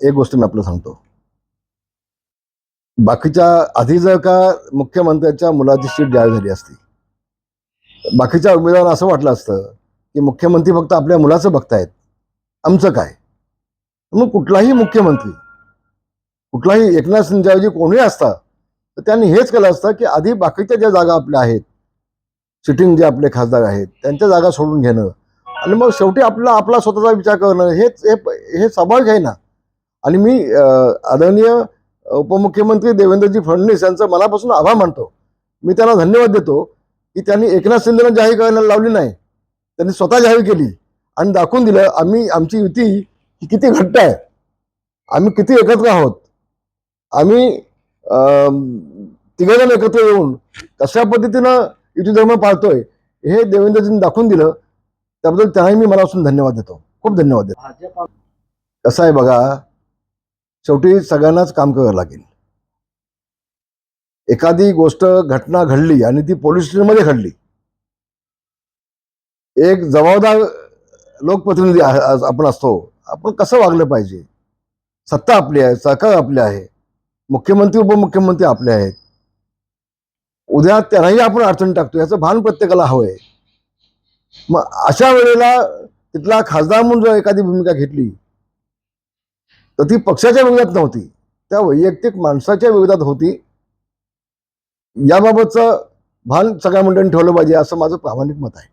एक गोष्ट मी आपल्याला सांगतो. बाकीच्या आधी जर का मुख्यमंत्र्याच्या मुलाची सीट जाहीर झाली असती, बाकीच्या उमेदवारांना असं वाटलं असतं की मुख्यमंत्री फक्त आपल्या मुलाचं बघतायत, आमचं काय. मग कुठलाही मुख्यमंत्री, कुठलाही एकनाथ शिंदेऐवजी कोणीही असता तर त्यांनी हेच केलं असतं की आधी बाकीच्या ज्या जागा आपल्या आहेत, सिटिंग जे आपले खासदार आहेत त्यांच्या जागा सोडून घेणं आणि मग शेवटी आपला स्वतःचा विचार करणं हे स्वाभाविक आहे ना. आणि मी आदरणीय उपमुख्यमंत्री देवेंद्रजी फडणवीस यांचं मनापासून आभार मानतो. मी त्यांना धन्यवाद देतो की त्यांनी एकनाथ शिंदेला जाहीर करायला लावली नाही, त्यांनी स्वतः जाहीर केली आणि दाखवून दिलं आमची युती ही किती घट्ट आहे, आम्ही किती एकत्र आहोत, आम्ही तिघजण एकत्र येऊन कशा पद्धतीनं युती धर्म पाळतोय हे देवेंद्रजींनी दाखवून दिलं. त्याबद्दल त्यांनाही मी मनापासून धन्यवाद देतो, खूप धन्यवाद देतो. कसं आहे बघा, शेवटी सगळ्यांनाच काम करावं लागेल. एखादी गोष्ट घटना घडली आणि ती पोलीस स्टेशनमध्ये घडली, एक जबाबदार लोकप्रतिनिधी आपण असतो, आपण कसं वागलं पाहिजे. सत्ता आपली आहे, सरकार आपले आहे, मुख्यमंत्री उपमुख्यमंत्री आपले आहेत. उद्या त्यांनाही आपण अडचण टाकतो याचं भान प्रत्येकाला हवंय. मग अशा वेळेला तिथला खासदार म्हणून जर एखादी भूमिका घेतली तर ती पक्षाच्या विरोधात नव्हती, त्या वैयक्तिक माणसाच्या विरोधात होती. याबाबतचं भान सगळ्या मंडळींनी ठेवलं पाहिजे असं माझं प्रामाणिक मत आहे.